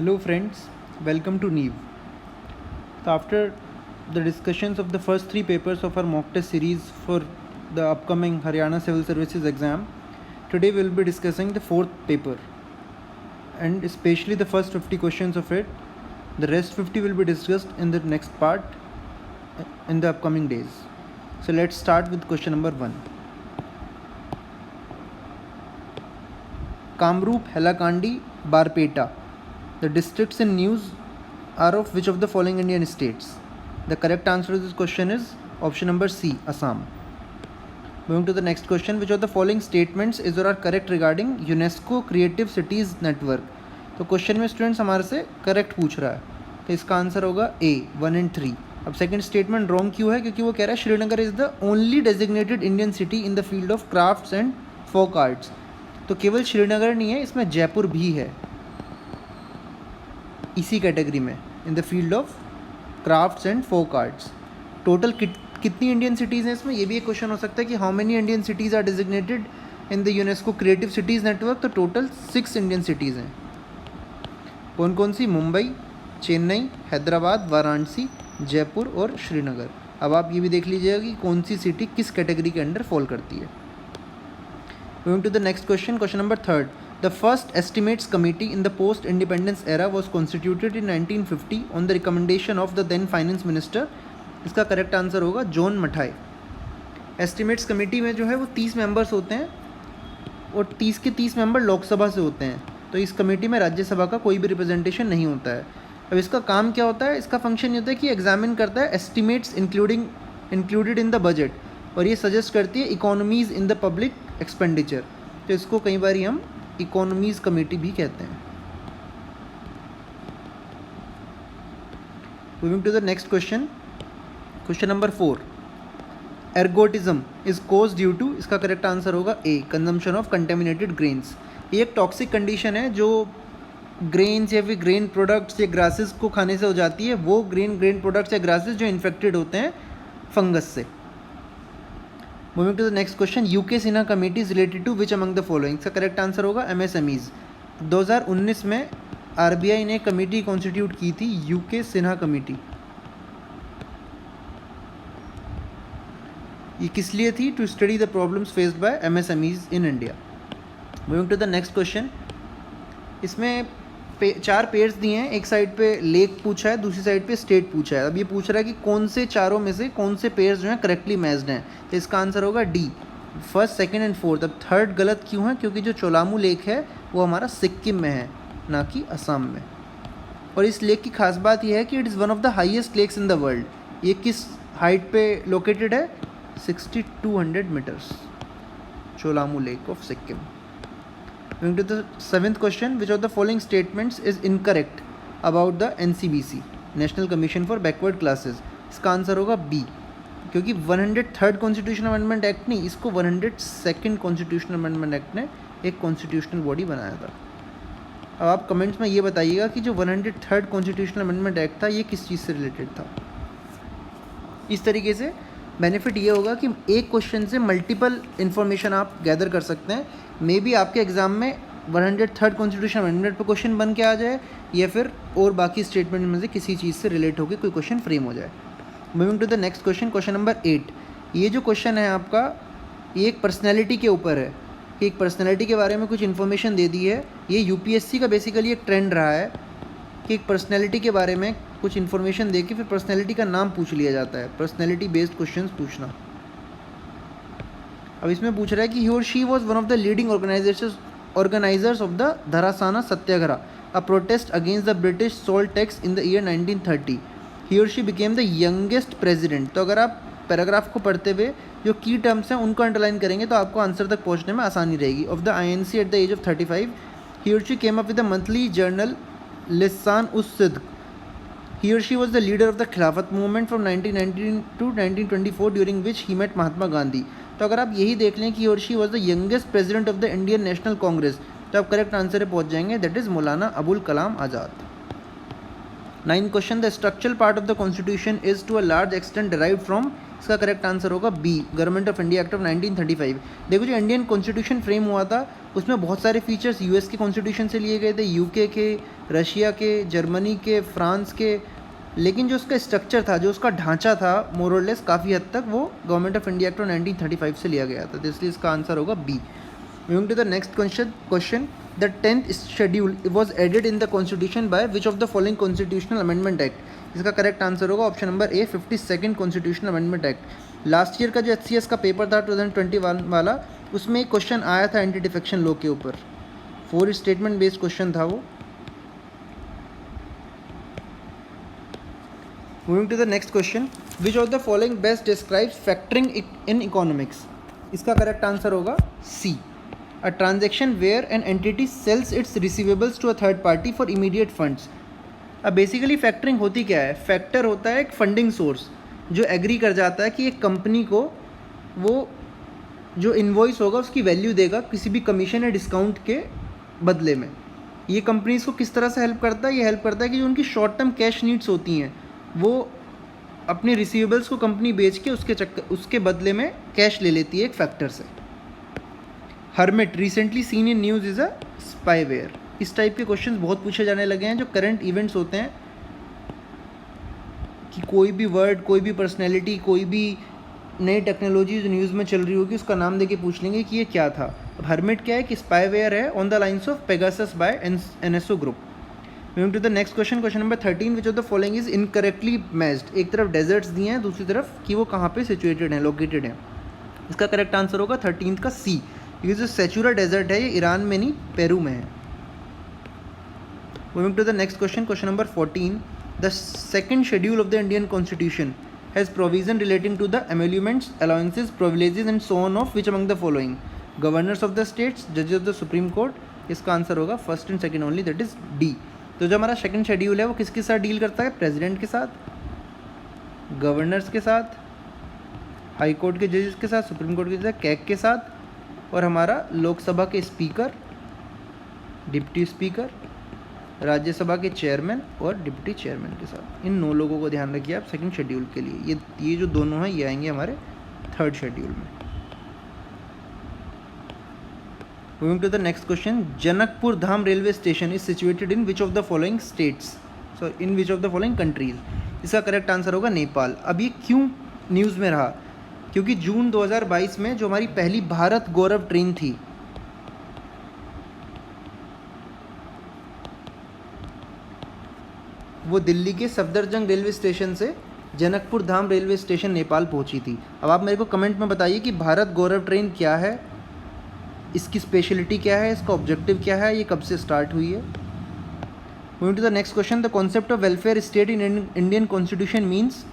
Hello friends, welcome to NEEV. So after the discussions of the first three papers of our mock test series for the upcoming Haryana Civil Services exam, today we will be discussing the fourth paper and especially the first 50 questions of it. The rest 50 will be discussed in the next part in the upcoming days. So let's start with question number 1. Kamrup, Hailakandi, Barpeta. The districts in news are of which of the following Indian states? The correct answer to this question is option number C, Assam. Moving to the next question, which of the following statements is or are correct regarding UNESCO Creative Cities Network? तो question में students हमारे से correct पूछ रहा है, तो इसका answer होगा ए 1 and 3. अब सेकंड स्टेटमेंट रॉन्ग क्यों है? क्योंकि वो कह रहा है Srinagar is the only designated Indian city in the field of crafts and folk arts. तो केवल श्रीनगर नहीं है, इसमें जयपुर भी है इसी कैटेगरी में in the field of crafts and folk arts. Total कितनी इंडियन सिटीज़ हैं इसमें? ये भी एक क्वेश्चन हो सकता है कि how many Indian cities are designated in the UNESCO creative cities network. तो टोटल 6 इंडियन सिटीज़ हैं. कौन कौन सी? मुंबई, चेन्नई, हैदराबाद, वाराणसी, जयपुर और श्रीनगर. अब आप ये भी देख लीजिएगा कि कौन सी सिटी किस कैटेगरी के अंडर फॉल करती है. Moving to the next question, question number 3. The first estimates committee in the post-independence era was constituted in 1950 on the recommendation of the then finance minister. इसका करेक्ट आंसर होगा John मठाई. Estimates committee में जो है वो 30 members होते हैं और 30 के 30 मेंबर लोकसभा से होते हैं. तो इस कमेटी में राज्यसभा का कोई भी रिप्रेजेंटेशन नहीं होता है. अब इसका काम क्या होता है? इसका फंक्शन ये होता है कि एग्जामिन करता है estimates included in the budget, और ये सजेस्ट करती है economies in the public expenditure. तो इसको कई बार हम इकोनॉमीज़ कमेटी भी कहते हैं. Moving to the next question, question number 4. Ergotism is cause due to, इसका करेक्ट आंसर होगा A, consumption of contaminated grains. ये एक टॉक्सिक कंडीशन है जो ग्रेन्स या फिर ग्रेन प्रोडक्ट्स या ग्रासेस को खाने से हो जाती है. वो ग्रेन प्रोडक्ट्स या ग्रासेस जो इन्फेक्टेड होते हैं फंगस से. Moving to the next question, UK Sinha committee is related to which among the following. इसका करेक्ट आंसर होगा एमएसएमईज. 2019 में आरबीआई ने कमेटी कॉन्स्टिट्यूट की थी, यूके सिन्हा कमेटी. ये किस लिए थी? To study the problems faced by MSMEs in India. Moving to the next question, इसमें 4 पेयर्स दिए हैं. एक साइड पे लेक पूछा है, दूसरी साइड पे स्टेट पूछा है. अब ये पूछ रहा है कि कौन से चारों में से कौन से पेयर्स जो हैं करेक्टली मैच्ड हैं. तो इसका आंसर होगा D, first, second and fourth. अब थर्ड गलत क्यों है? क्योंकि जो चोलामू लेक है वो हमारा सिक्किम में है, ना कि असम में. और इस लेक की खास बात यह है कि it is one of the highest lakes in the world. ये किस हाइट पे लोकेटेड है? 6200 metres, Cholamu lake of Sikkim. Moving to the 7th question, which of the following statements is incorrect about the NCBC, National Commission for Backward Classes. इसका answer होगा B, क्योंकि 103rd constitutional amendment act नहीं, इसको 102nd constitutional amendment act ने एक constitutional body बनाया था. अब आप कमेंट्स में ये बताइएगा कि जो 103rd कॉन्स्टिट्यूशनल अमेंडमेंट एक्ट था ये किस चीज़ से रिलेटेड था. इस तरीके से बेनिफिट ये होगा कि एक क्वेश्चन से मल्टीपल इन्फॉर्मेशन आप गैदर कर सकते हैं. मे बी आपके एग्ज़ाम में 103rd कॉन्स्टिट्यूशन अमेंडमेंट पर क्वेश्चन बन के आ जाए, या फिर और बाकी स्टेटमेंट में से किसी चीज़ से रिलेट होकर कोई क्वेश्चन फ्रेम हो जाए. Moving to the next question, question number 8. ये जो क्वेश्चन है आपका, ये एक पर्सनैलिटी के ऊपर है कि एक पर्सनैलिटी के बारे में कुछ इन्फॉर्मेशन दे दी है. ये यूपीएससी का बेसिकली एक ट्रेंड रहा है कि एक पर्सनैलिटी के बारे में कुछ इन्फॉर्मेशन दे के फिर पर्सनैलिटी का नाम पूछ लिया जाता है, पर्सनैलिटी बेस्ड क्वेश्चंस पूछना. अब इसमें पूछ रहा है कि he or she was one of the leading organisers of the Dharasana satyagraha, a protest against the British salt tax in the year 1930. He or she became the youngest president. तो अगर आप पैराग्राफ को पढ़ते हुए जो की टर्म्स हैं उनको अंडरलाइन करेंगे तो आपको आंसर तक पहुंचने में आसानी रहेगी. Of the INC at the age of 35, he or she came up with the monthly journal Lisan us Sidq. He or she was the leader of the Khilafat movement from 1919 to 1924, during which he met Mahatma Gandhi. तो अगर आप यही देख लें कि he or she was the youngest president of the Indian National Congress, तो आप correct answer पे पहुंच जाएंगे, that is Maulana Abul Kalam Azad. 9th question, the structural part of the constitution is to a large extent derived from. इसका correct answer होगा B, government of India act of 1935. देखो जो Indian constitution frame हुआ था उसमें बहुत सारे फीचर्स यूएस के कॉन्स्टिट्यूशन से लिए गए थे, यूके के, रशिया के, जर्मनी के, फ्रांस के, लेकिन जो उसका स्ट्रक्चर था, जो उसका ढांचा था, मोर और लेस काफ़ी हद तक वो गवर्नमेंट ऑफ इंडिया एक्ट 1935 से लिया गया था, तो इसलिए इसका आंसर होगा B. Moving to the next question, the 10th schedule was added in the constitution by which of the following constitutional amendment act. इसका करेक्ट आंसर होगा option number A, 52nd constitutional amendment act. Last year का जो HCS का paper था 2021 वाला, उसमें एक question आया था एंटी डिफेक्शन लॉ के ऊपर, 4 स्टेटमेंट बेस्ड क्वेश्चन था वो। Moving to the next question, which of the following best describes factoring in economics. इसका करेक्ट आंसर होगा C, a transaction where an entity sells its receivables to a third party for immediate funds. अब basically factoring होती क्या है? Factor होता है एक funding source जो एग्री कर जाता है कि एक कंपनी को वो जो इन्वॉइस होगा उसकी वैल्यू देगा किसी भी कमीशन या डिस्काउंट के बदले में। ये कंपनीज को किस तरह से हेल्प करता है? ये हेल्प करता है कि जो उनकी शॉर्ट टर्म कैश नीड्स होती हैं वो अपने रिसीवेबल्स को कंपनी बेच के उसके बदले में कैश ले लेती है एक फैक्टर से। Hermit recently seen in news is a spyware. इस टाइप के क्वेश्चंस बहुत पूछे जाने लगे हैं जो करंट इवेंट्स होते हैं, कि कोई भी वर्ड, कोई भी पर्सनैलिटी, कोई भी नई टेक्नोलॉजी जो न्यूज़ में चल रही होगी उसका नाम देके पूछ लेंगे कि ये क्या था। अब हर्मिट क्या है कि स्पाईवेयर है on the lines of Pegasus by NSO group. Moving to the next question, question number 13, which of the following is incorrectly matched. एक तरफ डेजर्ट्स दिए हैं, दूसरी तरफ कि वो कहाँ पे सिचुएटेड हैं, लोकेटेड हैं। इसका करेक्ट आंसर होगा 13th का सी, क्योंकि जो सेचुरा डेजर्ट है ये ईरान में नहीं पेरू में है। Moving to the next question, question number 14, the second schedule of the Indian constitution has provision relating to the emoluments, allowances, privileges and so on of which among the following, governors of the states, जजेस of the supreme court. इसका answer होगा first and second only, that is D. तो जो हमारा second schedule है वो किसके साथ डील करता है? प्रेसिडेंट के साथ, गवर्नर्स के साथ, हाई कोर्ट के जजेस के साथ, सुप्रीम कोर्ट के जजेस, कैग के साथ, और हमारा लोकसभा के स्पीकर, डिप्टी स्पीकर, राज्यसभा के चेयरमैन और डिप्टी चेयरमैन के साथ। इन 9 लोगों को ध्यान रखिए आप सेकंड शेड्यूल के लिए। ये जो दोनों हैं ये आएंगे हमारे थर्ड शेड्यूल में। Moving to the next question, Janakpur Dham railway station is situated in which of the following states, in which of the following countries. इसका करेक्ट आंसर होगा नेपाल। अब ये क्यों न्यूज़ में रहा? क्योंकि जून 2022 में जो हमारी पहली भारत गौरव ट्रेन थी, वो दिल्ली के सफदरजंग रेलवे स्टेशन से जनकपुर धाम रेलवे स्टेशन नेपाल पहुंची थी। अब आप मेरे को कमेंट में बताइए कि भारत गौरव ट्रेन क्या है, इसकी स्पेशलिटी क्या है, इसका ऑब्जेक्टिव क्या है, ये कब से स्टार्ट हुई है। Moving to the next question, the concept of welfare state in Indian constitution means.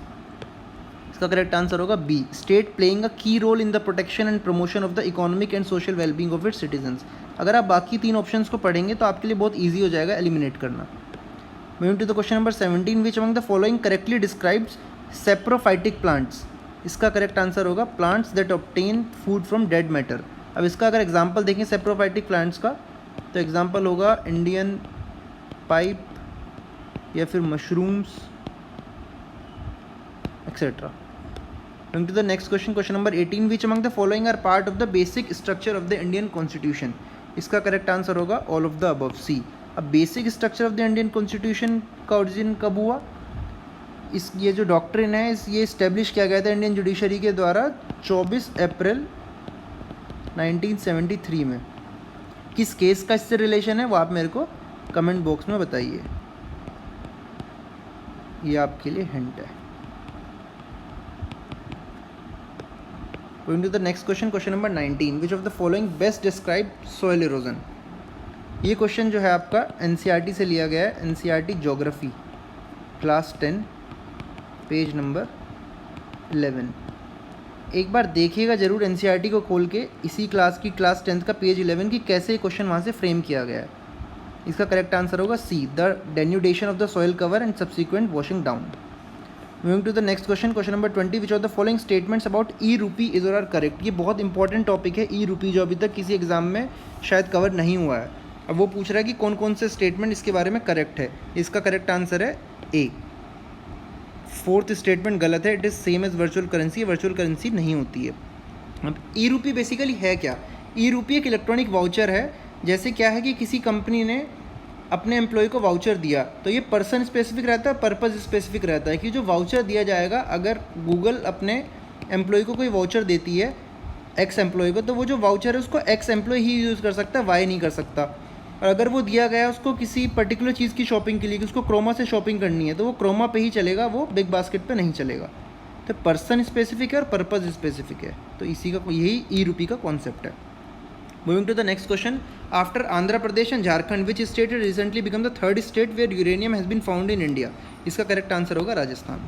इसका करेक्ट आंसर होगा B, state playing a key role in the protection and promotion of the economic and social wellbeing of its citizens. अगर आप बाकी 3 options को पढ़ेंगे तो आपके लिए बहुत ईजी हो जाएगा एलिमिनेट करना। Moving to the question number 17, which among the following correctly describes saprophytic plants. इसका करेक्ट आंसर होगा plants that obtain food from dead matter. अब इसका अगर एग्जांपल देखें सेप्रोफाइटिक प्लांट्स का, तो एग्जांपल होगा इंडियन पाइप या फिर mushrooms etcetera. Moving to the next question, question number 18, which among the following are part of the basic structure of the Indian constitution. इसका करेक्ट आंसर होगा all of the above, C. अब basic structure of the Indian constitution का origin कब हुआ? ये जो doctrine है ये इस्टेब्लिश किया गया था इंडियन जुडिशरी के द्वारा 24 अप्रैल 1973 में। किस केस का इससे रिलेशन है वो आप मेरे को कमेंट बॉक्स में बताइए, ये आपके लिए हिंट है। Going to the next question, question number 19, which of the following best describe soil erosion. ये क्वेश्चन जो है आपका NCERT से लिया गया है, NCERT geography class 10 page number 11। एक बार देखिएगा ज़रूर NCERT को खोल के, इसी क्लास की क्लास 10th का पेज 11 की कैसे ये क्वेश्चन वहाँ से फ्रेम किया गया है। इसका करेक्ट आंसर होगा C, the denudation of the soil cover and subsequent washing down. Moving to the next question, question number 20, which of the following statements about e RUPI is or are correct. ये बहुत important topic है e-rupee, जो अभी तक किसी exam में शायद cover नहीं हुआ है। अब वो पूछ रहा है कि कौन कौन से स्टेटमेंट इसके बारे में करेक्ट है। इसका करेक्ट आंसर है ए, 4th स्टेटमेंट गलत है, it is same as virtual currency. Virtual currency नहीं होती है। अब ई-रूपी बेसिकली है क्या? ई रूपी एक इलेक्ट्रॉनिक वाउचर है। जैसे क्या है कि किसी कंपनी ने अपने एम्प्लॉय को वाउचर दिया, तो ये पर्सन स्पेसिफिक रहता है, पर्पज़ स्पेसिफिक रहता है कि जो वाउचर दिया जाएगा, अगर गूगल अपने एम्प्लॉय को कोई वाउचर देती है एक्स एम्प्लॉय को, तो वो जो वाउचर है उसको एक्स एम्प्लॉय ही यूज़ कर सकता है, वाई नहीं कर सकता। और अगर वो दिया गया उसको किसी पर्टिकुलर चीज़ की शॉपिंग के लिए कि उसको क्रोमा से शॉपिंग करनी है, तो वो क्रोमा पे ही चलेगा, वो बिग बास्केट पे नहीं चलेगा। तो पर्सन स्पेसिफिक है और पर्पज़ स्पेसिफिक है, तो इसी का यही ई रूपी का कॉन्सेप्ट है। Moving to the next question, after Andhra Pradesh and Jharkhand which state recently become the third state where uranium has been found in India? इसका करेक्ट आंसर होगा Rajasthan.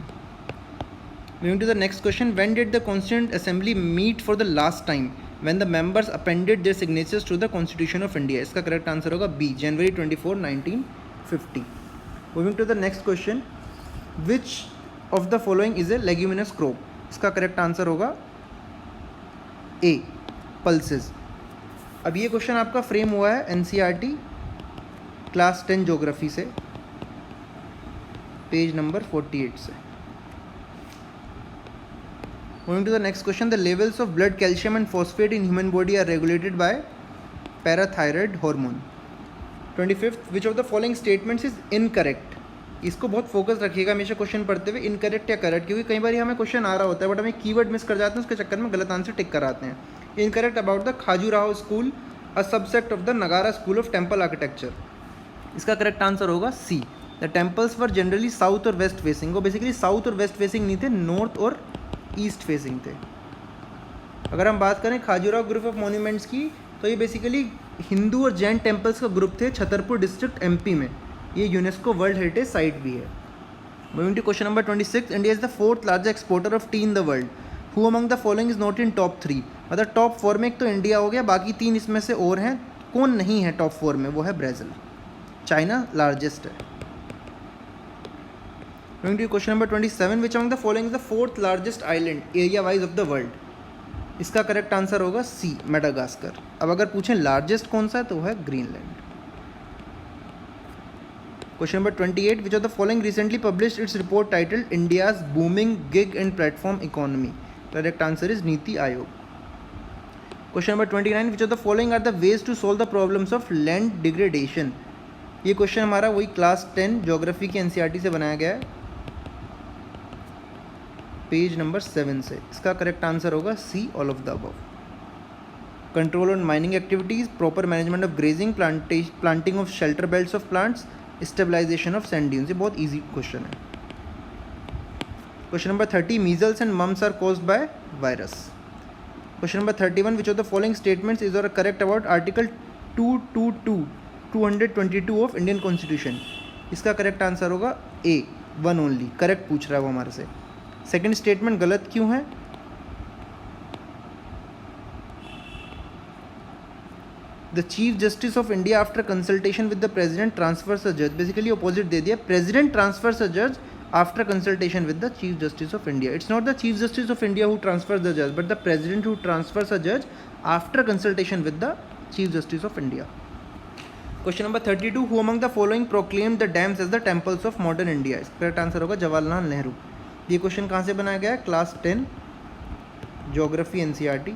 Moving to the next question, when did the Constituent Assembly meet for the last time when the members appended their signatures to the Constitution of India? इसका correct answer होगा B, January 24, 1950. Moving to the next question, which of the following is a leguminous crop? इसका correct answer होगा A, pulses. अब ये question आपका frame हुआ है NCERT class 10 geography से, पेज नंबर 48 से। Moving to the next question, the levels of blood calcium and phosphate in human body are regulated by parathyroid hormone. 25th, which of the following statements is incorrect? इसको बहुत focus रखिएगा हमेशा question पढ़ते हुए, incorrect या correct, क्योंकि कई बार हमें क्वेश्चन आ रहा होता है बट हमें कीवर्ड मिस कर जाते हैं, उसके चक्कर में गलत आंसर टिक कराते हैं। Incorrect about the Khajuraho school, a subsect of the Nagara school of temple architecture. इसका करेक्ट आंसर होगा C, the temples were generally south or west facing. वो basically south or west facing नहीं थे, नॉर्थ और east facing थे। अगर हम बात करें खाजुराहो ग्रुप ऑफ मॉन्यूमेंट्स की, तो ये बेसिकली हिंदू और जैन टेम्पल्स का ग्रुप थे, छतरपुर डिस्ट्रिक्ट एमपी में। ये यूनेस्को वर्ल्ड हेरिटेज साइट भी है। Moving to question number 26, India is the fourth largest exporter of tea in the world, who among the following is not in top 3? मतलब top 4 में एक तो India हो गया, बाकी 3 इसमें से और हैं, कौन नहीं है टॉप 4 में? वो है ब्राज़ील। चाइना लार्जेस्ट है। Moving to question number 27, which among the following is the fourth largest island area wise of the world? इसका करेक्ट आंसर होगा सी, मेडागास्कर। अब अगर पूछें लार्जेस्ट कौन सा है, तो है Greenland. Question number 28, which of the following recently published its report titled India's booming gig and platform economy? Correct answer is NITI Aayog. Question number 29, which of the following are the ways to solve the problems of land degradation? ये question हमारा वही class 10 geography के NCERT से बनाया गया है, page number 7 से। इसका करेक्ट आंसर होगा C, all of the above. Control on mining activities, proper management of grazing, planting of shelter belts of plants, stabilisation of sand dunes. ये बहुत इजी क्वेश्चन है। Question number 30, measles and mumps are caused by virus. Question number 31, which of the following statements is correct about article 222 of Indian constitution? इसका correct answer होगा A, 1 only. Correct पूछ रहा है वो हमारे से। सेकेंड स्टेटमेंट गलत क्यों है? The chief justice of India after consultation with the president transverse अ जज। बेसिकली अपोजिट दे दिया, प्रेसिडेंट ट्रांसफर्स अ जज after consultation with the chief justice of India. It's not the chief justice of India who transverse the जज, but the president who transverse अ जज after consultation with the chief justice of India. Question number 32, who among the following proclaimed the dams as the temples of modern India? इसका correct answer होगा जवाहरलाल नेहरू। ये question कहाँ से बनाया गया है? Class 10 geography NCERT,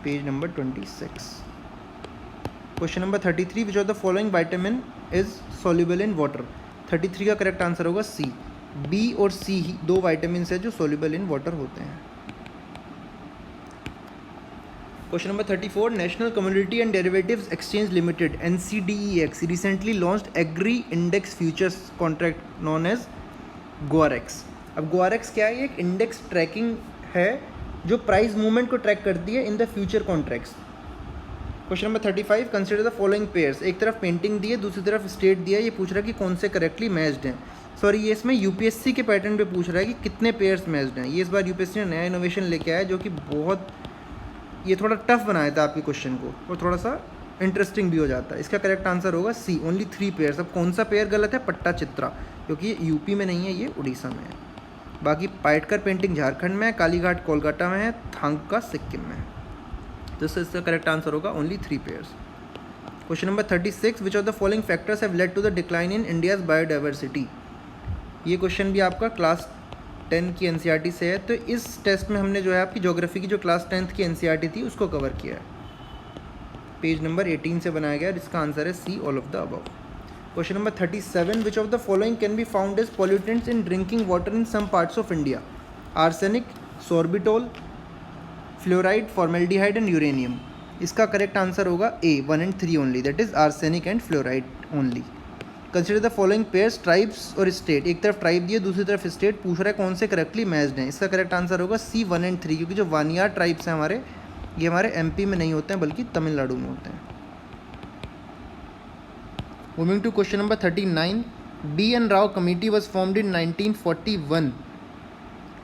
page number 26। Question number 33, which of the following vitamin is soluble in water? 33 का correct answer होगा सी, बी और सी ही 2 विटामिन है जो सॉल्युबल इन वाटर होते हैं। Question number 34, national commodity and derivatives exchange limited NCDEX recently launched agri index futures contract known as GUAREX. अब GUAREX क्या है? ये एक इंडेक्स ट्रैकिंग है जो प्राइस मूवमेंट को ट्रैक करती है in the future contracts. Question number 35, consider the following pairs. एक तरफ पेंटिंग दी है, दूसरी तरफ स्टेट दिया है, ये पूछ रहा है कि कौन से करेक्टली मैच्ड हैं। सॉरी, ये इसमें UPSC के पैटर्न पे पूछ रहा है कि कितने पेयर्स मैच्ड हैं। ये इस बार UPSC ने नया इनोवेशन लेके आया जो कि बहुत, ये थोड़ा टफ बनाया था आपके क्वेश्चन को और थोड़ा सा इंटरेस्टिंग भी हो जाता है। इसका करेक्ट आंसर होगा सी, ओनली 3 पेयर्स। अब कौन सा पेयर गलत है? पट्टा चित्रा, क्योंकि ये यूपी में नहीं है, ये उड़ीसा में है। बाकी पाइटकर पेंटिंग झारखंड में है, कालीघाट कोलकाता में है, थांगका सिक्किम में है। तो इसका करेक्ट आंसर होगा only 3 pairs. Question number 36, which of the following factors have led to the decline in India's biodiversity? ये क्वेश्चन भी आपका क्लास 10 की एनसीईआरटी से है। तो इस टेस्ट में हमने जो है आपकी ज्योग्राफी की जो क्लास 10th की एनसीईआरटी थी उसको कवर किया है। पेज नंबर 18 से बनाया गया, जिसका आंसर है C, all of the above. Question number 37, which of the following can be found as pollutants in drinking water in some parts of India? Arsenic, sorbitol, fluoride, formaldehyde and uranium. इसका correct answer होगा A, 1 and 3 only, that is arsenic and fluoride only. Consider the following pairs, tribes और state. एक तरफ tribe दिए, दूसरी तरफ state पूछ रहा है कौन से करेक्टली मैच्ड हैं। इसका करेक्ट आंसर होगा सी, 1 and 3, क्योंकि जो वानियार ट्राइब्स हैं हमारे, ये हमारे एमपी में नहीं होते हैं बल्कि तमिलनाडु में होते हैं। Moving to question number 39, B N Rau committee was formed in 1941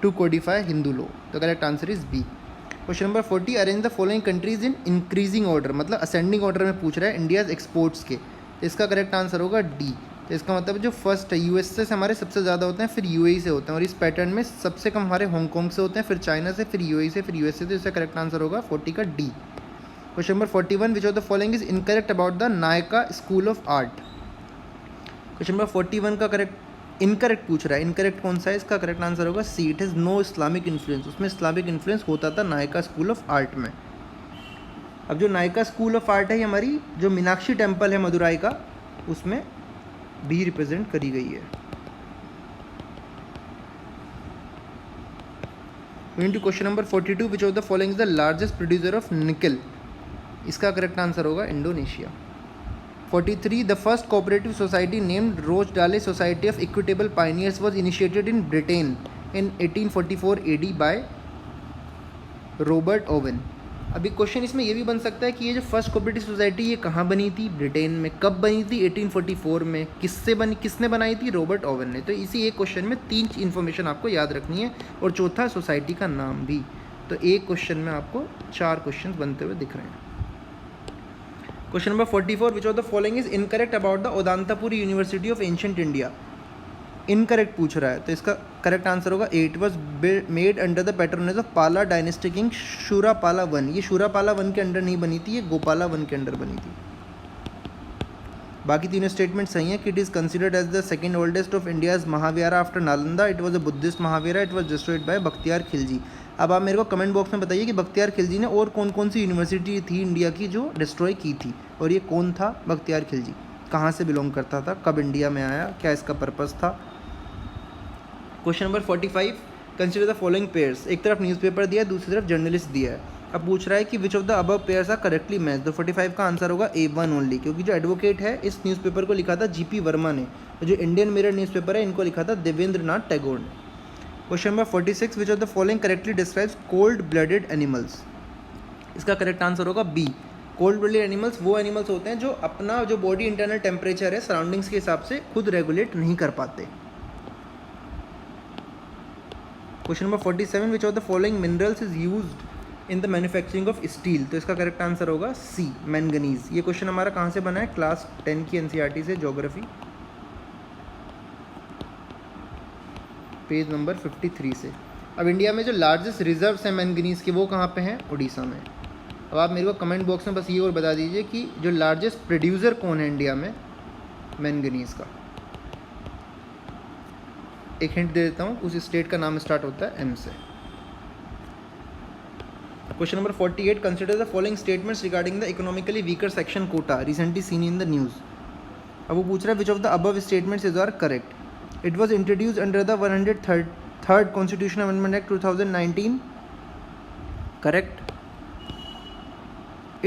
to codify Hindu law. The correct answer is B. Question number 40, arrange the following countries in increasing order, मतलब असेंडिंग ऑर्डर में पूछ रहा है इंडियाज एक्सपोर्ट्स के। तो इसका correct answer होगा D. तो इसका मतलब जो फर्स्ट है यूएसए से हमारे सबसे ज़्यादा होते हैं, फिर यूएई से होते हैं, और इस पैटर्न में सबसे कम हमारे हांगकॉन्ग से होते हैं, फिर चाइना से, फिर यूएई से, फिर यूएसए। तो इसका करेक्ट आंसर होगा 40 का D. Question number 41, which of the following is incorrect about the Nykaa school of art? Question number 41 का इनकरेक्ट पूछ रहा है। इनकरेक्ट कौन सा है? इसका करेक्ट आंसर होगा C, it has no Islamic influence. उसमें इस्लामिक इन्फ्लुएंस होता था नायका स्कूल ऑफ आर्ट में। अब जो नायका स्कूल ऑफ आर्ट है, ये हमारी जो मीनाक्षी टेम्पल है मदुराई का, उसमें भी रिप्रेजेंट करी गई है। Moving to question number 42, which of the following is the largest producer of nickel? इसका करेक्ट आंसर होगा Indonesia. 43, the first cooperative society named Rochdale Society of Equitable Pioneers was initiated in Britain in 1844 AD by Robert oven. अभी question इसमें ये भी बन सकता है कि ये जो फर्स्ट कोऑपरेटिव सोसाइटी ये कहाँ बनी थी? ब्रिटेन में। कब बनी थी? 1844 में। किसने बनाई थी? रॉबर्ट ओवन ने। तो इसी एक क्वेश्चन में 3 इन्फॉर्मेशन आपको याद रखनी है, और चौथा सोसाइटी का नाम भी। तो एक क्वेश्चन में आपको 4 क्वेश्चन बनते हुए दिख रहे हैं। Question number 44, which of the following is incorrect about the Udantapuri university of ancient India? Incorrect पूछ रहा है, तो इसका करेक्ट आंसर होगा 8, was made under the patronage of Pala dynasty king Shurapala 1। ये शूरापाला 1 के अंडर नहीं बनी थी, ये गोपाला 1 के अंडर बनी थी। बाकी तीनों स्टेटमेंट सही है कि it is considered as the second oldest of India's mahavihara after Nalanda. It was a Buddhist mahavihara. It was destroyed by Bakhtiyar Khilji. अब आप मेरे को कमेंट बॉक्स में बताइए कि बख्तियार खिलजी ने और कौन कौन सी यूनिवर्सिटी थी इंडिया की जो डिस्ट्रॉय की थी, और ये कौन था बख्तियार खिलजी, कहाँ से बिलोंग करता था, कब इंडिया में आया, क्या इसका पर्पज़ था। Question number 45, consider the following pairs. एक तरफ न्यूज़पेपर दिया है, दूसरी तरफ जर्नलिस्ट दिया है। अब पूछ रहा है कि which of the above pairs are correctly match. तो 45 का आंसर होगा A1 ओनली, क्योंकि जो एडवोकेट है इस न्यूज़पेपर को लिखा था GP वर्मा ने, और जो इंडियन मिरर न्यूज़पेपर है इनको लिखा था देवेंद्र नाथ टैगोर ने। Question number 46, which of the following correctly describes cold blooded animals? इसका करेक्ट आंसर होगा बी। कोल्ड ब्लडेड एनिमल्स वो एनिमल्स होते हैं जो अपना जो बॉडी इंटरनल टेम्परेचर है सराउंडिंग्स के हिसाब से खुद रेगुलेट नहीं कर पाते। Question number 47, which of the following minerals is used in the manufacturing of steel? तो इसका करेक्ट आंसर होगा सी, मैंगनीज। ये क्वेश्चन हमारा कहाँ से बना है? क्लास 10 की एनसीईआरटी से, ज्योग्राफी, पेज नंबर 53 से। अब इंडिया में जो लार्जेस्ट रिजर्व्स हैं मैंगनीज के, वो कहाँ पे हैं? उड़ीसा में। अब आप मेरे को कमेंट बॉक्स में बस ये और बता दीजिए कि जो लार्जेस्ट प्रोड्यूसर कौन है इंडिया में मैंगनीज का। एक हिंट दे देता हूँ, उस स्टेट का नाम स्टार्ट होता है M से। Question number 48, consider the following statements regarding the economically weaker section quota recently seen in the news. अब वो पूछ रहा है which of the above statements is are correct. It was introduce under the 103rd constitutional amendment act 2019। Correct.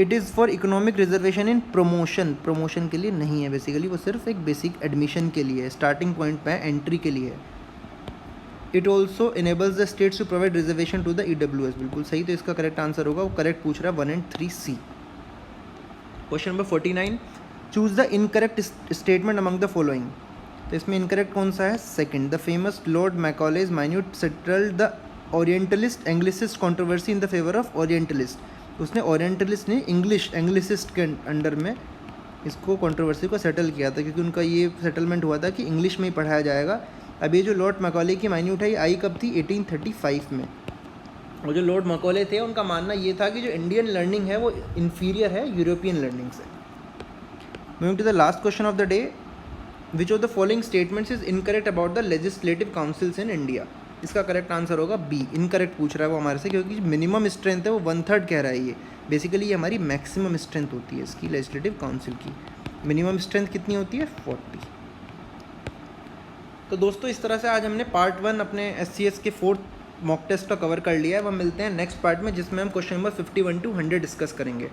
It is for economic reservation in promotion के लिए नहीं है basically, वो सिर्फ एक बेसिक एडमिशन के लिए है, स्टार्टिंग पॉइंट पे एंट्री के लिए है। It also enables the states to provide reservation to the EWS। बिल्कुल सही। तो इसका करेक्ट आंसर होगा, वो करेक्ट पूछ रहा है 1 and 3 C। Question number 49, choose the incorrect statement among the following. तो इसमें इनकरेक्ट कौन सा है? Second, the famous Lord Macaulay's minute settled the orientalist anglicist controversy in the favour of orientalist. उसने ओरिएंटलिस्ट ने एंग्लिसिस्ट के अंडर में इसको कंट्रोवर्सी को सेटल किया था, क्योंकि उनका ये सेटलमेंट हुआ था कि इंग्लिश में ही पढ़ाया जाएगा। अब ये जो लॉर्ड मैकॉले की माइन्यूट है ये आई कब थी? 1835 में। और जो लॉर्ड मैकॉले थे उनका मानना ये था कि जो इंडियन लर्निंग है वो इन्फीरियर है यूरोपियन लर्निंग से। Moving to the last question of the day, which of the following statements is incorrect about the legislative councils in India? इसका करेक्ट आंसर होगा बी। इनकरेक्ट पूछ रहा है वो हमारे से, क्योंकि मिनिमम स्ट्रेंथ है वो 1/3 कह रहा है ये। बेसिकली ये हमारी मैक्सिमम स्ट्रेंथ होती है इसकी, लेजिस्लेटिव काउंसिल की। मिनिमम स्ट्रेंथ कितनी होती है? 40। तो दोस्तों इस तरह से आज हमने पार्ट 1 अपने SCS के 4th मॉक टेस्ट का कवर कर लिया है। वह मिलते हैं नेक्स्ट पार्ट में, जिसमें हम क्वेश्चन नंबर 51 to 100 डिस्कस करेंगे।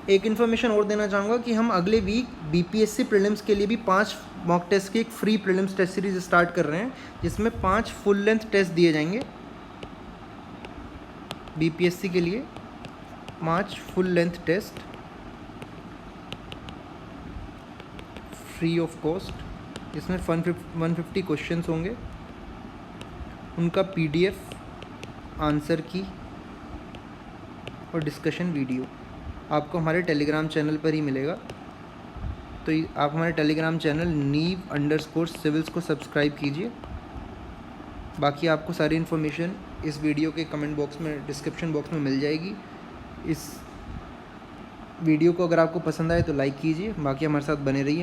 एक इन्फॉर्मेशन और देना चाहूँगा कि हम अगले वीक BPSC प्रीलिम्स के लिए भी 5 मॉक टेस्ट की एक free prelims test series start कर रहे हैं, जिसमें 5 फुल लेंथ टेस्ट दिए जाएंगे। BPSC के लिए 5 full length test free of cost, इसमें 150 क्वेश्चंस होंगे, उनका PDF, आंसर की और डिस्कशन वीडियो आपको हमारे टेलीग्राम चैनल पर ही मिलेगा। तो आप हमारे टेलीग्राम चैनल NEEV_Civils को सब्सक्राइब कीजिए। बाकी आपको सारी इन्फॉर्मेशन इस वीडियो के कमेंट बॉक्स में, डिस्क्रिप्शन बॉक्स में मिल जाएगी। इस वीडियो को अगर आपको पसंद आए तो लाइक कीजिए, बाकी हमारे साथ बने रहिए।